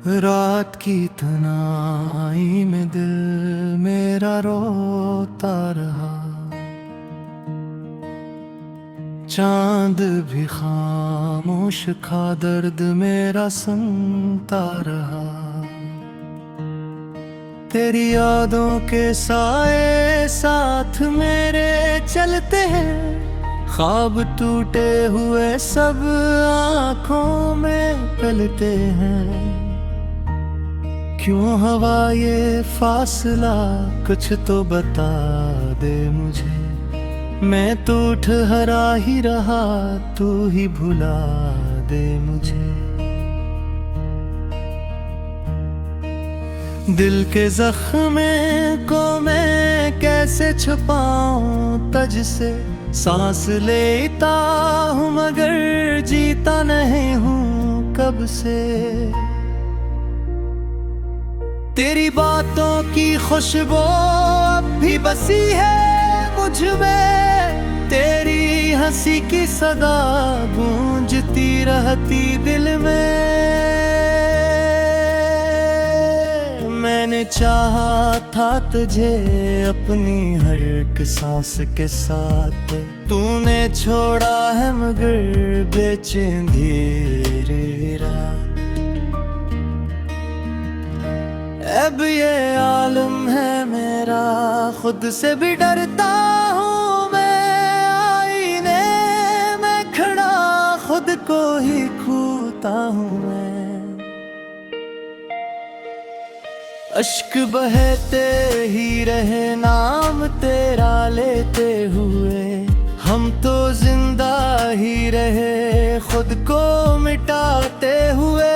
रात की तन्हाई में दिल मेरा रोता रहा। चांद भी खामोश था, दर्द मेरा सुनता रहा। तेरी यादों के साए साथ मेरे चलते हैं, ख्वाब टूटे हुए सब आँखों में पलते हैं। क्यों हवा ये फासला, कुछ तो बता दे मुझे। मैं तो ठहरा ही रहा, तू ही भुला दे मुझे। दिल के जख्म को मैं कैसे छुपाऊं तुझ से। सांस लेता हूँ मगर जीता नहीं हूँ कब से। तेरी बातों की खुशबू अब भी बसी है मुझ में। तेरी हंसी की सदा गूंजती रहती दिल में। मैंने चाहा था तुझे अपनी हर एक सांस के साथ। तूने छोड़ा है मगर बेचैन धीरे रात। अब ये आलम है मेरा, खुद से भी डरता हूँ मैं। आईने में खड़ा खुद को ही खूता हूँ मैं। अश्क बहते ही रहे नाम तेरा लेते हुए। हम तो जिंदा ही रहे खुद को मिटाते हुए।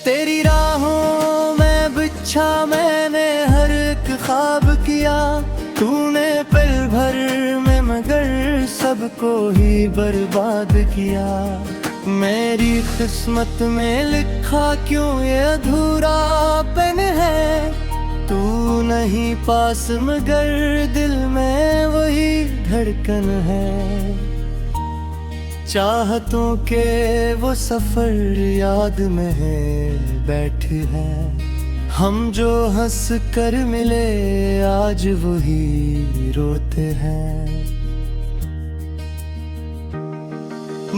तेरी राहों में बिछा मैंने हर एक ख्वाब किया। तूने पल भर में मगर सबको ही बर्बाद किया। मेरी किस्मत में लिखा क्यों ये अधूरापन है। तू नहीं पास मगर दिल में वही धड़कन है। चाहतों के वो सफर याद में है बैठे हैं। हम जो हंस कर मिले आज वही रोते हैं।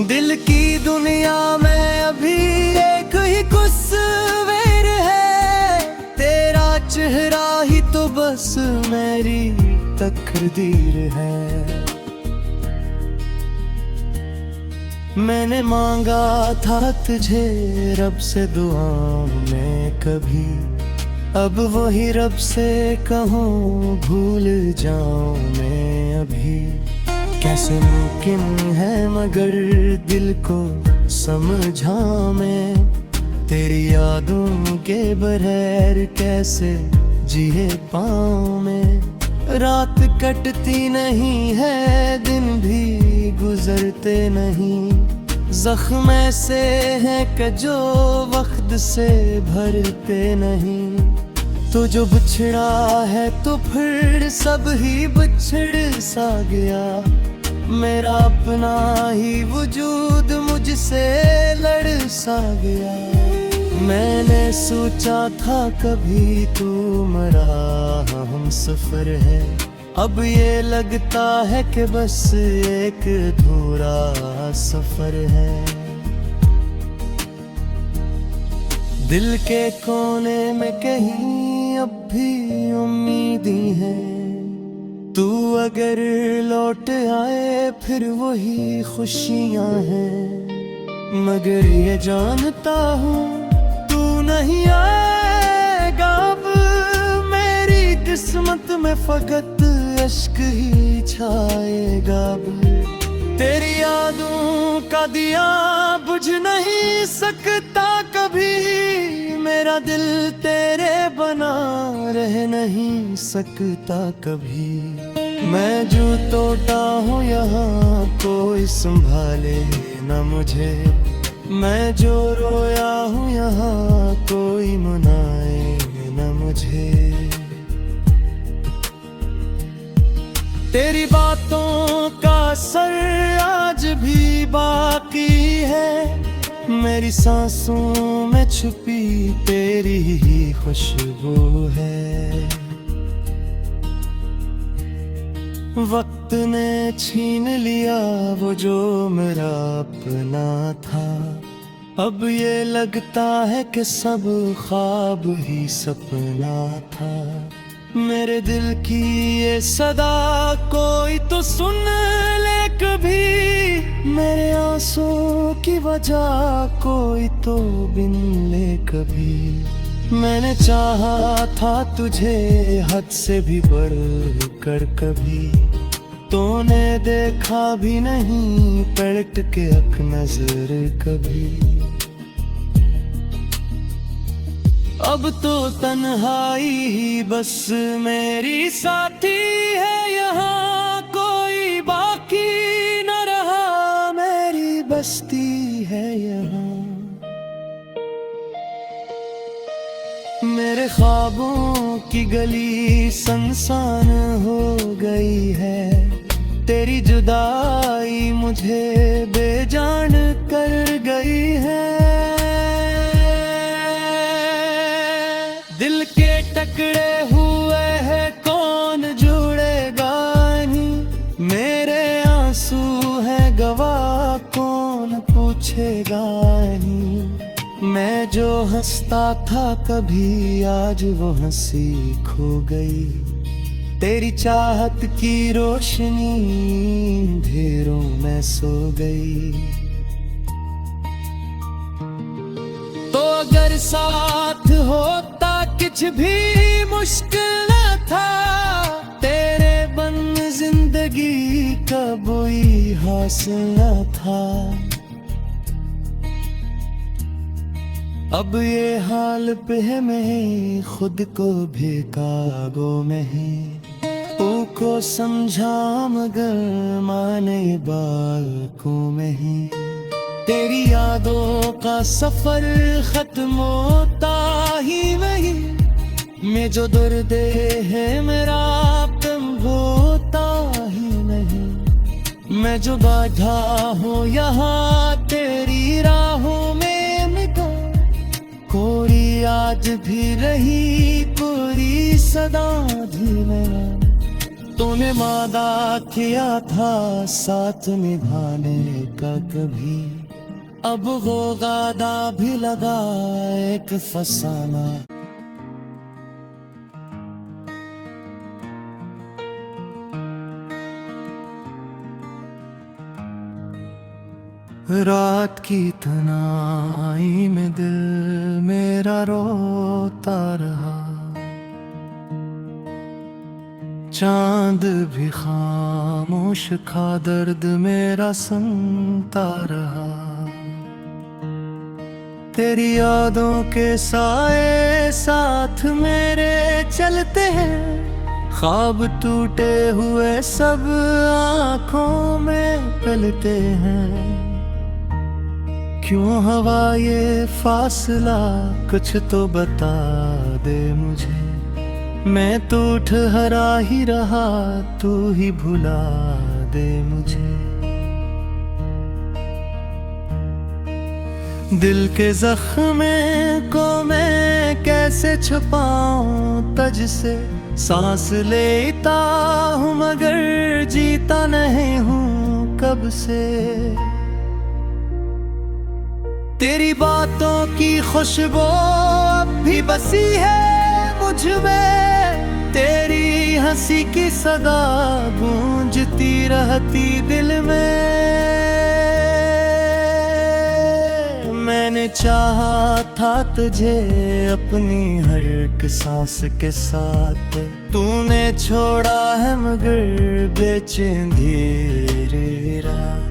दिल की दुनिया में अभी एक ही कुस्वेर है। तेरा चेहरा ही तो बस मेरी तकदीर है। मैंने मांगा था तुझे रब से दुआओं में कभी। अब वही रब से कहूँ भूल जाऊं मैं अभी। कैसे मुमकिन है मगर दिल को समझा मैं। तेरी यादों के बगैर कैसे जिए पाऊं मैं। रात कटती नहीं है दिन भी गुजरते नहीं। जख्म ऐसे हैं कि जो वक्त से भरते नहीं। तो जो बिछड़ा है तो फिर सब ही बिछड़ सा गया। मेरा अपना ही वजूद मुझसे लड़ सा गया। मैंने सोचा था कभी तू मरा हम सफर है। अब ये लगता है कि बस एक अधूरा सफर है। दिल के कोने में कहीं अब भी उम्मीदें हैं। तू अगर लौट आए फिर वही खुशियां हैं। मगर ये जानता हूँ तू नहीं आएगा अब। मेरी किस्मत में फकत अश्क ही छाएगा अब। तेरी यादों का दिया बुझ नहीं सकता कभी। मेरा दिल तेरे बना रह नहीं सकता कभी। मैं जो टूटा हूँ यहाँ कोई संभाले न मुझे। मैं जो रोया हूँ यहाँ कोई मनाए न मुझे। तेरी बातों का असर आज भी बाकी है। मेरी सांसों में छुपी तेरी ही खुशबू है। वक्त ने छीन लिया वो जो मेरा अपना था। अब ये लगता है कि सब ख्वाब ही सपना था। मेरे दिल की ये सदा कोई तो सुन ले कभी, मेरे आंसुओं की वजह कोई तो बिन ले कभी। मैंने चाहा था तुझे हद से भी बढ़ कर कभी, तूने देखा भी नहीं पलट के एक नजर कभी। अब तो तन्हाई ही बस मेरी साथी है, यहाँ कोई बाकी न रहा, मेरी बस्ती है यहाँ। मेरे ख्वाबों की गली सुनसान हो गई है, तेरी जुदाई मुझे बेजान कर गई है। दिल के टकरे हुए हैं कौन जुड़ेगा नहीं, मेरे आंसू हैं गवाह कौन पूछेगा नहीं। मैं जो हंसता था कभी आज वो हंसी खो गई, तेरी चाहत की रोशनी अंधेरों में सो गई। तो अगर साथ होता कुछ भी मुश्किल न था, तेरे बन जिंदगी का कोई हासिल न था। अब ये हाल पे है मैं खुद को भी काबू में है, को समझा मगर माने बालकों में है। तेरी यादों का सफर खत्म होता ही नहीं, मैं जो दर्द है मेरा तुम होता ही नहीं। मैं जो बाधा हूँ यहाँ तेरी राहों में मिटा, कोई आज भी रही पूरी सदा भी मेरा। तूने वादा किया था साथ निभाने का कभी, अब वो वादा भी लगा एक फसाना। रात की तन्हाई में दिल मेरा रोता रहा, चांद भी खामोश था दर्द मेरा सुनता रहा। तेरी यादों के साए साथ मेरे चलते हैं, ख्वाब टूटे हुए सब आँखों में पलते हैं। क्यों हवा ये फासला कुछ तो बता दे मुझे, मैं तो ठहरा ही रहा तू ही भुला दे मुझे। दिल के जख्म को मैं कैसे छुपाऊं तुझ से, सांस लेता हूँ मगर जीता नहीं हूँ कब से। तेरी बातों की खुशबू अब भी बसी है मुझ में, तेरी हंसी की सदा गूंजती रहती दिल में। मैंने चाहा था तुझे अपनी हर एक सांस के साथ, तूने छोड़ा है मगर बेचैन धीरे रात।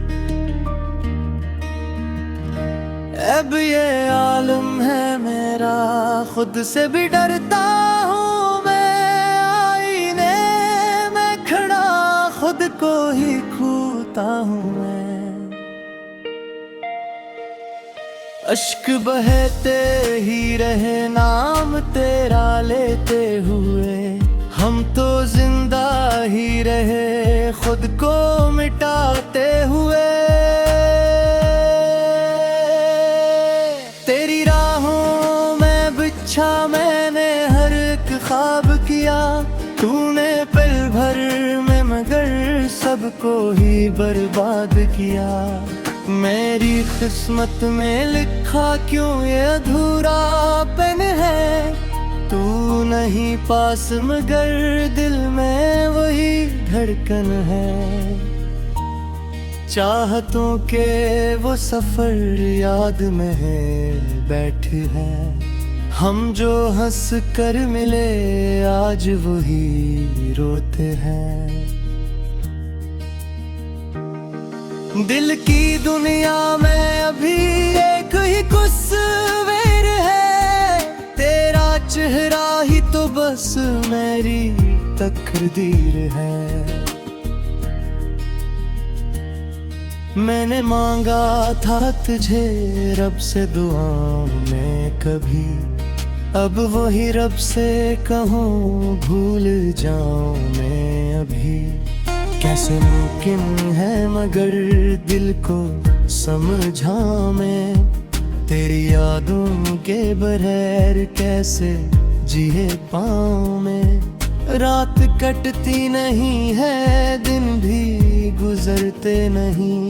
अब ये आलम है मेरा खुद से भी डरता हूँ मैं, आईने में खड़ा खुद को ही खूता हूँ मैं। अश्क बहते ही रहे नाम तेरा लेते हुए, हम तो जिंदा ही रहे खुद को मिटाते हुए। तूने पल भर में मगर सबको ही बर्बाद किया। मेरी किस्मत में लिखा क्यों ये अधूरापन है। तू नहीं पास मगर दिल में वही धड़कन है। चाहतों के वो सफर याद में है बैठे हैं। हम जो हंस कर मिले आज वही रोते हैं। दिल की दुनिया में अभी एक ही कुस्वेर है। तेरा चेहरा ही तो बस मेरी तकदीर है। मैंने मांगा था तुझे रब से दुआओं में कभी, अब वही रब से कहूँ भूल जाऊं मैं अभी। कैसे मुमकिन है मगर दिल को समझाऊं मैं। तेरी यादों के बगैर कैसे जिए पाऊं मैं। रात कटती नहीं है दिन भी गुजरते नहीं।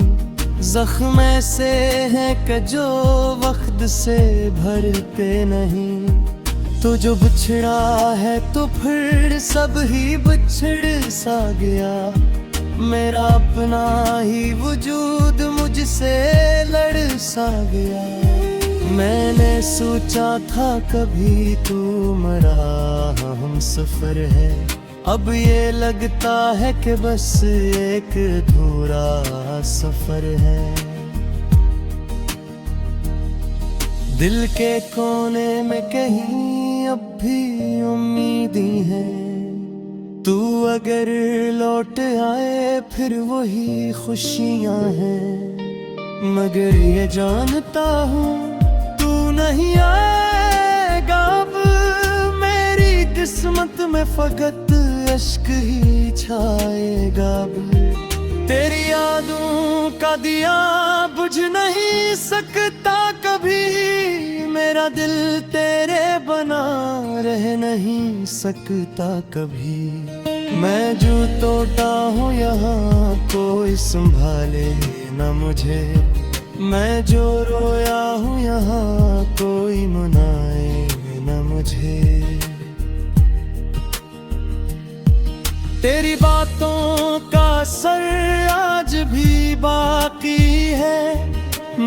जख्म ऐसे हैं कि जो वक्त से भरते नहीं। तो जो बिछड़ा है तो फिर सब ही बिछड़ सा गया। मेरा अपना ही वजूद मुझसे लड़ सा गया। मैंने सोचा था कभी तू मेरा हम सफर है। अब ये लगता है कि बस एक अधूरा सफर है। दिल के कोने में कहीं अब भी उम्मीदें हैं। तू अगर लौट आए फिर वही खुशियां हैं। मगर ये जानता हूँ तू नहीं आएगा अब। मेरी किस्मत में फकत अश्क ही छाएगा अब। तेरी यादों का दिया बुझ नहीं सकता कभी। मेरा दिल तेरे बना रह नहीं सकता कभी। मैं जो टूटा हूँ यहाँ कोई संभाले न मुझे। मैं जो रोया हूँ यहाँ कोई मनाए न मुझे। तेरी बातों का असर आज भी बाकी है।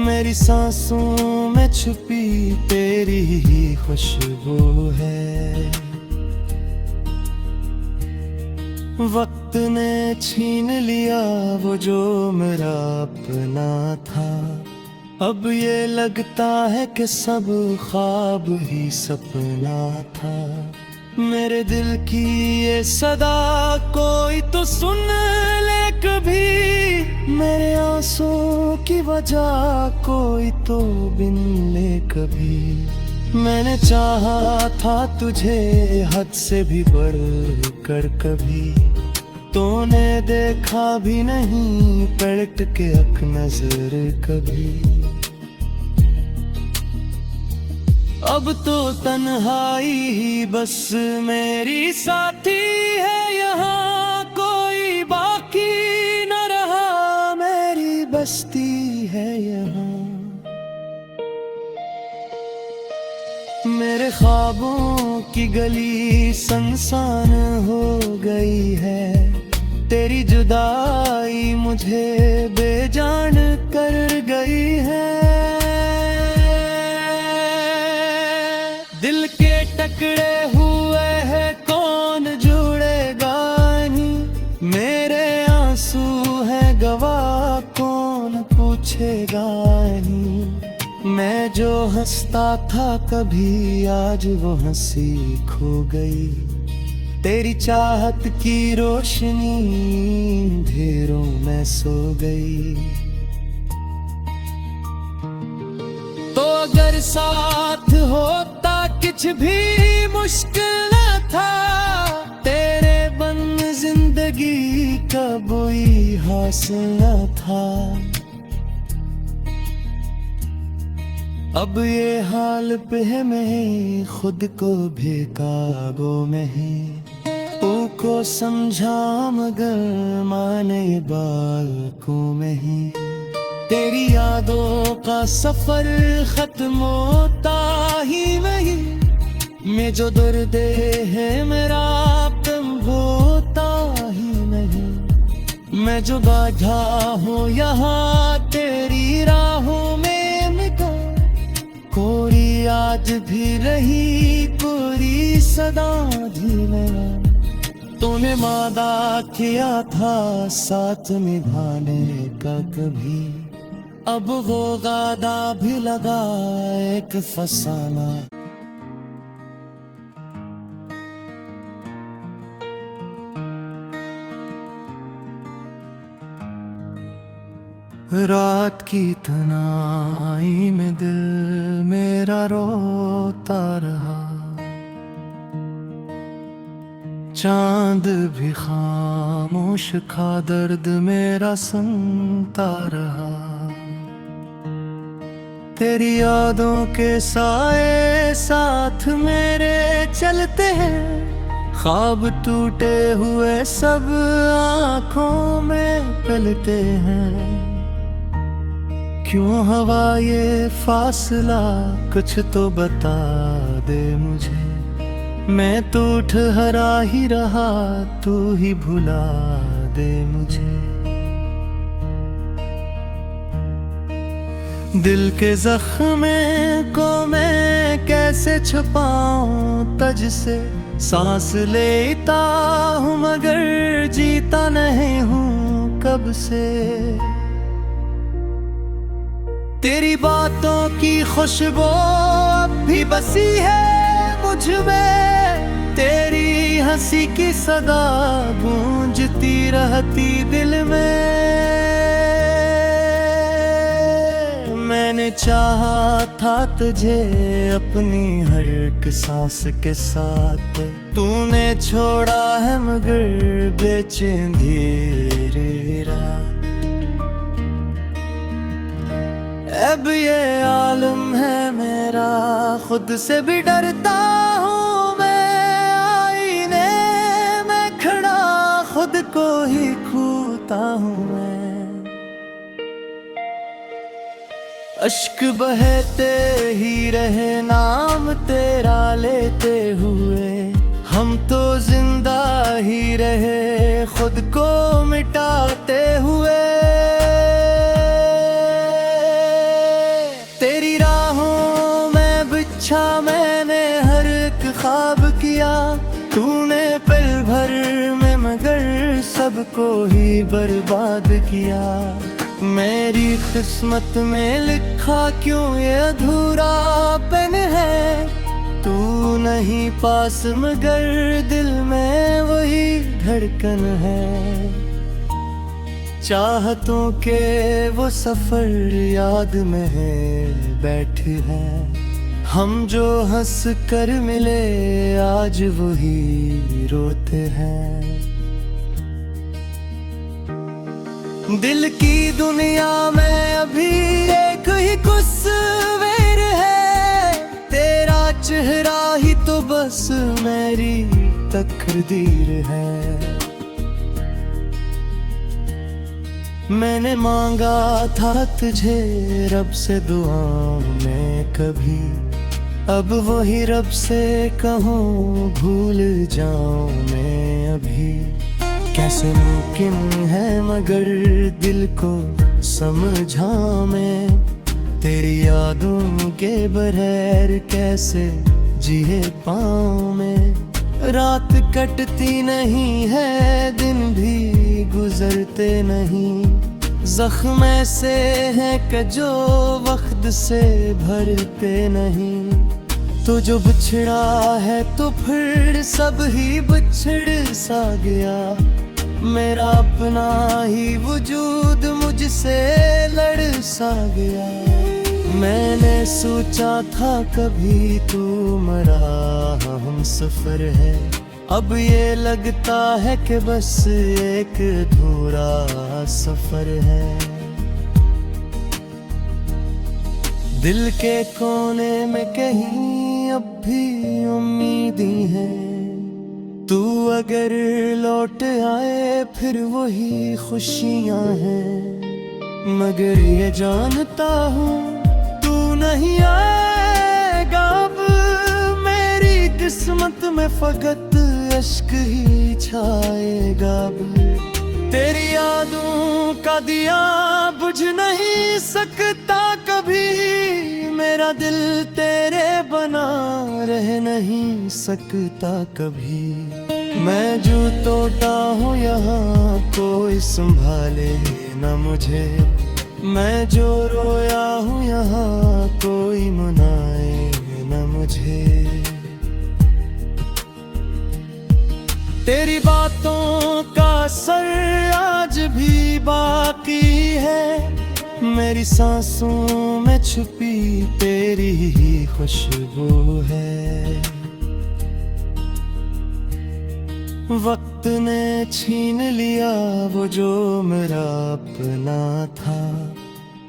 मेरी सांसों में छुपी तेरी ही खुशबू है। वक्त ने छीन लिया वो जो मेरा अपना था। अब ये लगता है कि सब ख्वाब ही सपना था। मेरे दिल की ये सदा कोई तो सुन ले कभी। मेरे आंसुओं की वजह कोई तो बिन ले कभी। मैंने चाहा था तुझे हद से भी बढ़ कर कभी। तूने देखा भी नहीं पलट के अख नजर कभी। अब तो तन्हाई ही बस मेरी साथी है यहाँ। कोई बाकी न रहा मेरी बस्ती है यहाँ। मेरे ख्वाबों की गली सुनसान हो गई है। तेरी जुदाई मुझे बेजान कर गई है। दिल के टकरे हुए हैं कौन जुड़ेगा नहीं। मेरे आंसू हैं गवाह कौन पूछेगा नहीं। मैं जो हंसता था कभी आज वो हंसी खो गई। तेरी चाहत की रोशनी अंधेरों में सो गई। तो अगर साथ होता कुछ भी मुश्किल न था। तेरे बन जिंदगी का कोई हासिल न था। अब ये हाल पे है मैं खुद को बेकाबू में है। को समझा मगर माने बालकों में ही। तेरी यादों का सफर खत्म होता ही नहीं, मैं जो दर्द है मेरा कम होता ही नहीं। मैं जो बाधा हूँ यहाँ तेरी राहों में मिटा, कोई आज भी रही कोई सदा भी मेरा। तूने वादा किया था साथ निभाने का कभी, अब वो वादा भी लगा एक फसाना। रात की तन्हाई में दिल मेरा रोता रहा, चांद भी खामोश था दर्द मेरा सुनता रहा। तेरी यादों के साए साथ मेरे चलते हैं, ख्वाब टूटे हुए सब आँखों में पलते हैं। क्यों हवा ये फासला कुछ तो बता दे मुझे, मैं तो ठहरा ही रहा तू ही भुला दे मुझे। दिल के जख्म को मैं कैसे छुपाऊं तुझ से, सांस लेता हूँ मगर जीता नहीं हूँ कब से। तेरी बातों की खुशबू अब भी बसी है मुझ में, तेरी हंसी की सदा गूंजती रहती दिल में। मैंने चाहा था तुझे अपनी हर एक सांस के साथ, तूने छोड़ा है मगर बेचैन धीरे रात। अब ये आलम है मेरा, खुद से भी डरता हूँ मैं, आईने में खड़ा खुद को ही खूता हूँ मैं। अश्क बहते ही रहे नाम तेरा लेते हुए, हम तो जिंदा ही रहे खुद को मिटाते हुए। मैंने हर एक ख्वाब किया, तूने पल भर में मगर सबको ही बर्बाद किया। मेरी किस्मत में लिखा क्यों ये अधूरापन है, तू नहीं पास मगर दिल में वही धड़कन है। चाहतों के वो सफर याद में है बैठे हैं, हम जो हंस कर मिले आज वही रोते हैं। दिल की दुनिया में अभी एक ही कुस्वेर है, तेरा चेहरा ही तो बस मेरी तकदीर है। मैंने मांगा था तुझे रब से दुआओं में कभी, अब वही रब से कहूँ भूल जाऊं मैं अभी। कैसे मुमकिन है मगर दिल को समझा मैं, तेरी यादों के बगैर कैसे जिए पाऊं मैं। रात कटती नहीं है दिन भी गुजरते नहीं, जख्म ऐसे हैं कि जो वक्त से भरते नहीं। तो जो बिछड़ा है तो फिर सब ही बिछड़ सा गया, मेरा अपना ही वजूद मुझसे लड़ सा गया। मैंने सोचा था कभी तू मरा हम सफर है, अब ये लगता है कि बस एक अधूरा सफर है। दिल के कोने में कहीं अब भी उम्मीदें हैं, तू अगर लौट आए फिर वही खुशियां हैं, मगर ये जानता हूँ तू नहीं आएगा अब। मेरी किस्मत में फकत अश्क ही छाएगा अब। तेरी यादों का दिया बुझ नहीं सकता कभी, मेरा दिल तेरे बना रह नहीं सकता कभी। मैं जो टूटा हूँ यहाँ कोई संभाले न मुझे, मैं जो रोया हूँ यहाँ कोई मनाए न मुझे। तेरी बातों का असर आज भी बाकी है, मेरी सांसों में छुपी तेरी ही खुशबू है। वक्त ने छीन लिया वो जो मेरा अपना था,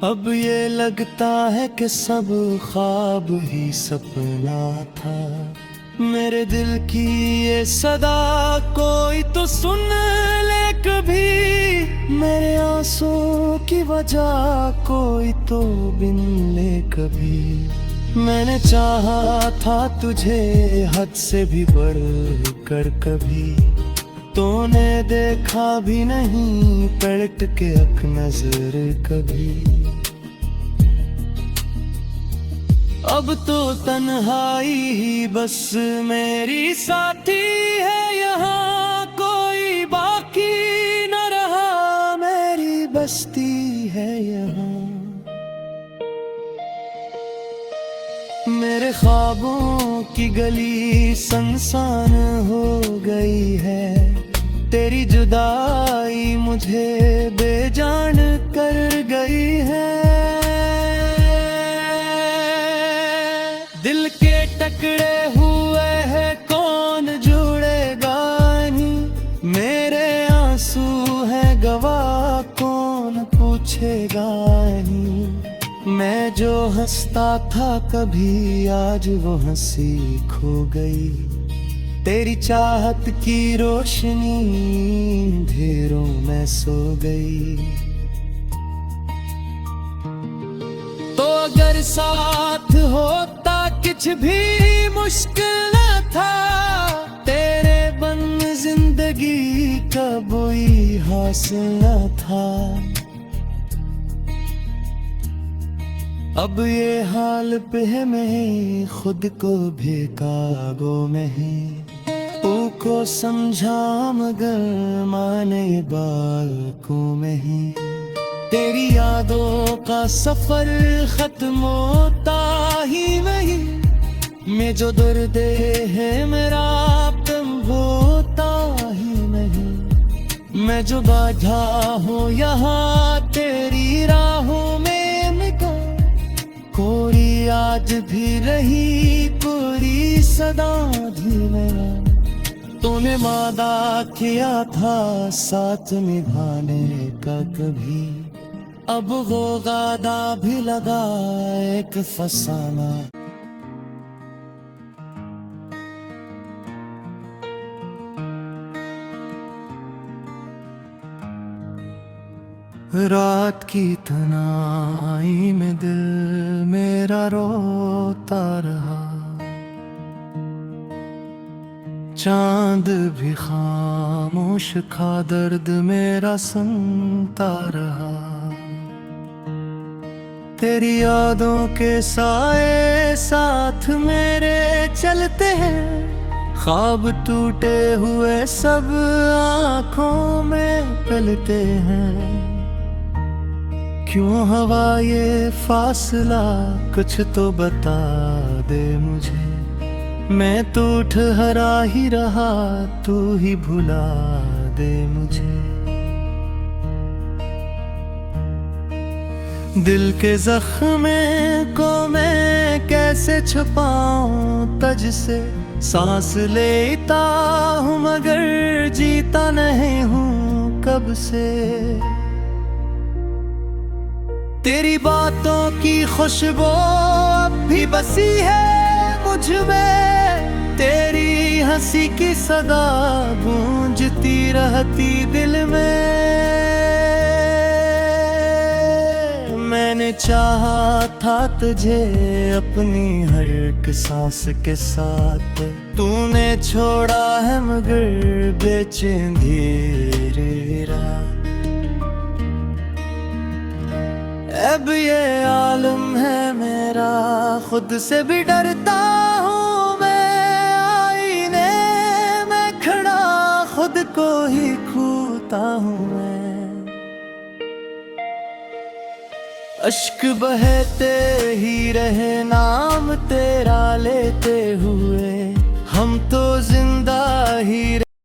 अब ये लगता है कि सब ख्वाब ही सपना था। मेरे दिल की ये सदा कोई तो सुन ले कभी, मेरे आंसुओं की वजह कोई तो बिन ले कभी। मैंने चाहा था तुझे हद से भी बढ़ कर कभी, तूने देखा भी नहीं पलट के अख नजर कभी। अब तो तन्हाई ही बस मेरी साथी है, यहाँ कोई बाकी न रहा, मेरी बस्ती है यहाँ। मेरे ख्वाबों की गली सुनसान हो गई है, तेरी जुदाई मुझे बेजान कर गई है। दिल के टकरे हुए हैं कौन जुड़ेगा नहीं, मेरे आंसू हैं गवाह कौन पूछेगा नहीं। मैं जो हंसता था कभी आज वो हंसी खो गई, तेरी चाहत की रोशनी अंधेरों में सो गई। तो अगर साथ होता कुछ भी मुश्किल न था, तेरे बन जिंदगी का कोई हासिल न था। अब ये हाल पे है मैं खुद को बेकाबू में है, तू को समझा मगर माने बालकों में है। तेरी यादों का सफर खत्म होता ही नहीं, मैं जो दर्द है मेरा तुम होता ही नहीं। मैं जो बाधा हूँ यहाँ तेरी राहों में मिटा, कोई आज भी रही पूरी सदा भी मेरा। तूने वादा किया था साथ निभाने का कभी, अब वो वादा भी लगा एक फसाना। रात की तन्हाई में दिल मेरा रोता रहा, चांद भी खामोश था दर्द मेरा सुनता रहा। तेरी यादों के साए साथ मेरे चलते हैं, ख्वाब टूटे हुए सब आँखों में पलते हैं। क्यों हवा ये फासला कुछ तो बता दे मुझे, मैं तो ठहरा ही रहा तू ही भुला दे मुझे। दिल के जख्म को मैं कैसे छुपाऊं तुझसे, सांस लेता हूँ मगर जीता नहीं हूँ कब से। तेरी बातों की खुशबू अब भी बसी है मुझ में, तेरी हंसी की सदा गूंजती रहती दिल में। मैंने चाहा था तुझे अपनी हर एक सांस के साथ, तूने छोड़ा है मगर बेचैन धीरे रात। अब ये आलम है मेरा, खुद से भी डरता हूँ मैं, आईने में खड़ा खुद को ही खूता हूँ मैं। अश्क बहते ही रहे नाम तेरा लेते हुए, हम तो जिंदा ही